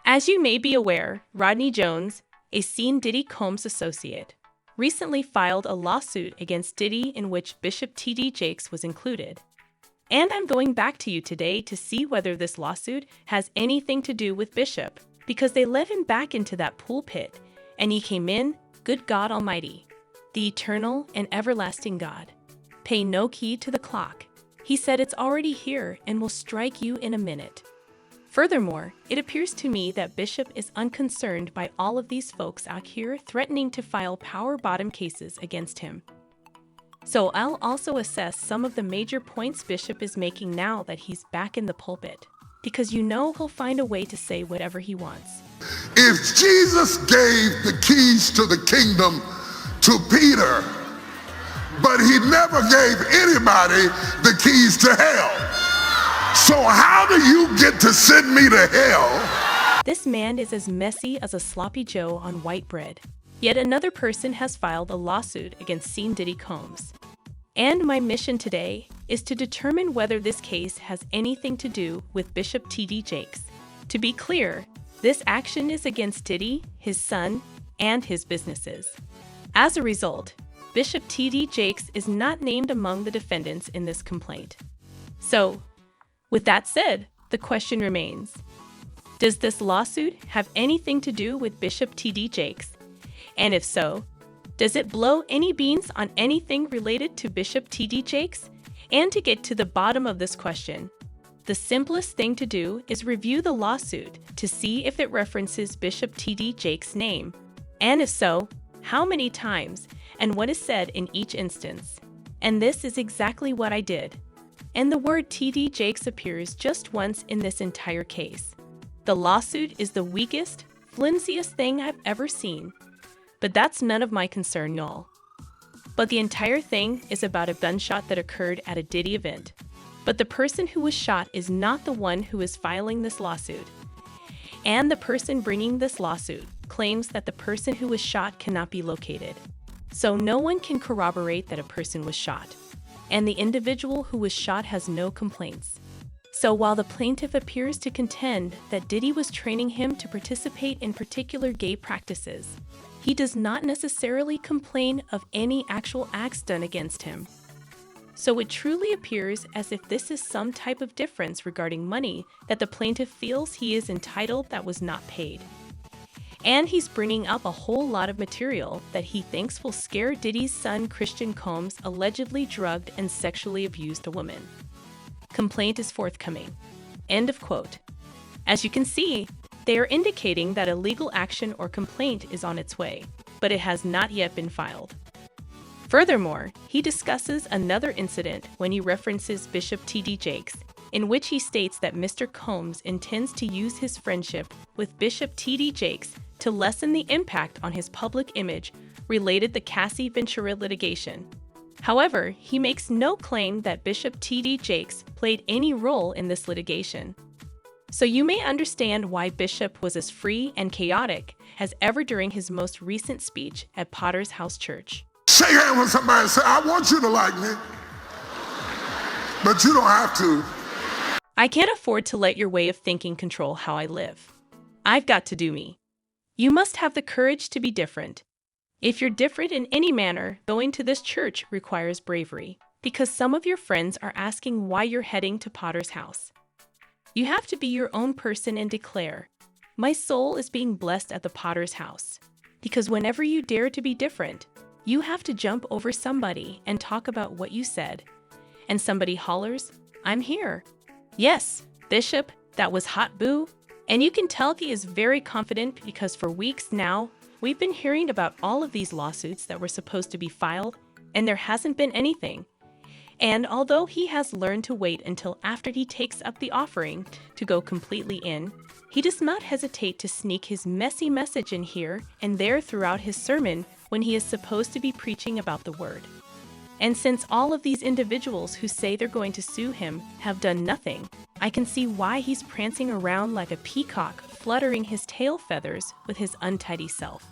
As you may be aware, Rodney Jones, a Sean Diddy Combs associate, recently filed a lawsuit against Diddy in which Bishop T.D. Jakes was included. And I'm going back to you today to see whether this lawsuit has anything to do with Bishop, because they let him back into that pulpit, and he came in, good God Almighty, the eternal and everlasting God. Pay no heed to the clock. He said it's already here and will strike you in a minute. Furthermore, it appears to me that Bishop is unconcerned by all of these folks out here threatening to file power bottom cases against him. So I'll also assess some of the major points Bishop is making now that he's back in the pulpit, because you know he'll find a way to say whatever he wants. If Jesus gave the keys to the kingdom to Peter, but he never gave anybody the keys to hell, so how do you get to send me to hell? This man is as messy as a sloppy Joe on white bread. Yet another person has filed a lawsuit against Sean Diddy Combs. And my mission today is to determine whether this case has anything to do with Bishop T.D. Jakes. To be clear, this action is against Diddy, his son, and his businesses. As a result, Bishop T.D. Jakes is not named among the defendants in this complaint. So, with that said, the question remains, does this lawsuit have anything to do with Bishop T.D. Jakes? And if so, does it blow any beans on anything related to Bishop T.D. Jakes? And to get to the bottom of this question, the simplest thing to do is review the lawsuit to see if it references Bishop T.D. Jakes' name. And if so, how many times and what is said in each instance. And this is exactly what I did. And the word T.D. Jakes appears just once in this entire case. The lawsuit is the weakest, flimsiest thing I've ever seen. But that's none of my concern, y'all. But the entire thing is about a gunshot that occurred at a Diddy event. But the person who was shot is not the one who is filing this lawsuit. And the person bringing this lawsuit claims that the person who was shot cannot be located. So no one can corroborate that a person was shot. And the individual who was shot has no complaints. So while the plaintiff appears to contend that Diddy was training him to participate in particular gay practices, he does not necessarily complain of any actual acts done against him. So it truly appears as if this is some type of difference regarding money that the plaintiff feels he is entitled that was not paid. And he's bringing up a whole lot of material that he thinks will scare Diddy's son Christian Combs allegedly drugged and sexually abused a woman. Complaint is forthcoming. End of quote. As you can see, they are indicating that a legal action or complaint is on its way, but it has not yet been filed. Furthermore, he discusses another incident when he references Bishop T.D. Jakes, in which he states that Mr. Combs intends to use his friendship with Bishop T.D. Jakes to lessen the impact on his public image related the Cassie Ventura litigation. However, he makes no claim that Bishop T.D. Jakes played any role in this litigation. So you may understand why Bishop was as free and chaotic as ever during his most recent speech at Potter's House Church. Shake hands with somebody and say, I want you to like me, but you don't have to. I can't afford to let your way of thinking control how I live. I've got to do me. You must have the courage to be different. If you're different in any manner, going to this church requires bravery, because some of your friends are asking why you're heading to Potter's house. You have to be your own person and declare, my soul is being blessed at the Potter's house. Because whenever you dare to be different, you have to jump over somebody and talk about what you said. And somebody hollers, I'm here. Yes, Bishop, that was hot boo. And you can tell he is very confident because for weeks now, we've been hearing about all of these lawsuits that were supposed to be filed, and there hasn't been anything. And although he has learned to wait until after he takes up the offering to go completely in, he does not hesitate to sneak his messy message in here and there throughout his sermon when he is supposed to be preaching about the word. And since all of these individuals who say they're going to sue him have done nothing, I can see why he's prancing around like a peacock, fluttering his tail feathers with his untidy self.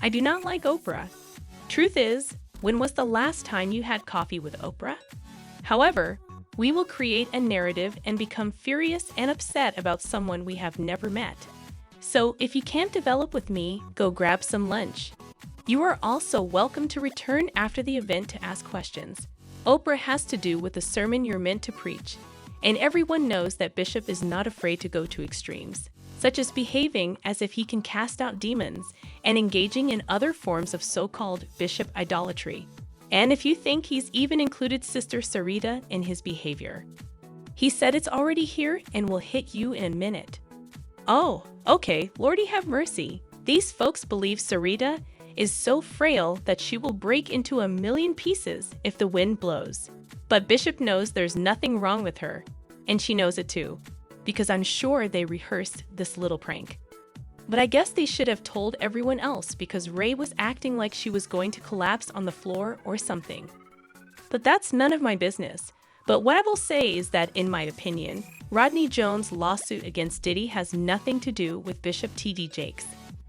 I do not like Oprah. Truth is, when was the last time you had coffee with Oprah? However, we will create a narrative and become furious and upset about someone we have never met. So if you can't develop with me, go grab some lunch. You are also welcome to return after the event to ask questions. Oprah has to do with the sermon you're meant to preach, and everyone knows that Bishop is not afraid to go to extremes, such as behaving as if he can cast out demons and engaging in other forms of so-called bishop idolatry. And if you think he's even included Sister Sarita in his behavior. He said it's already here and will hit you in a minute. Oh, okay, Lordy have mercy. These folks believe Sarita is so frail that she will break into a million pieces if the wind blows. But Bishop knows there's nothing wrong with her, and she knows it too, because I'm sure they rehearsed this little prank. But I guess they should have told everyone else because Ray was acting like she was going to collapse on the floor or something. But that's none of my business. But what I will say is that, in my opinion, Rodney Jones' lawsuit against Diddy has nothing to do with Bishop T.D. Jakes.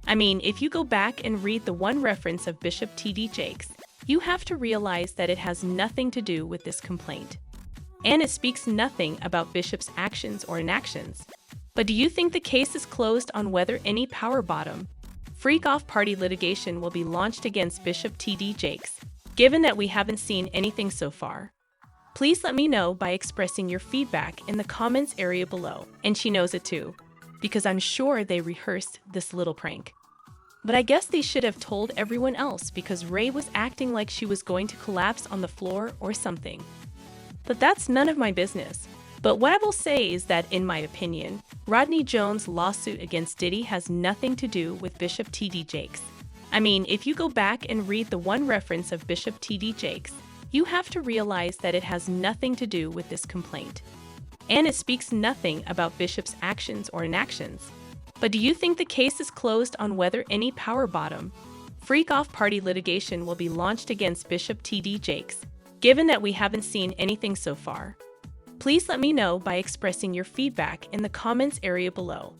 I mean, if you go back and read the one reference of Bishop T.D. Jakes, you have to realize that it has nothing to do with this complaint. And it speaks nothing about Bishop's actions or inactions. But do you think the case is closed on whether any power bottom, freak-off party litigation will be launched against Bishop T.D. Jakes, given that we haven't seen anything so far? Please let me know by expressing your feedback in the comments area below. And she knows it too, because I'm sure they rehearsed this little prank. But I guess they should have told everyone else because Ray was acting like she was going to collapse on the floor or something. But that's none of my business. But what I will say is that, in my opinion, Rodney Jones' lawsuit against Diddy has nothing to do with Bishop T.D. Jakes. I mean, if you go back and read the one reference of Bishop T.D. Jakes, you have to realize that it has nothing to do with this complaint. And it speaks nothing about Bishop's actions or inactions. But do you think the case is closed on whether any power bottom, freak-off party litigation will be launched against Bishop T.D. Jakes, given that we haven't seen anything so far? Please let me know by expressing your feedback in the comments area below.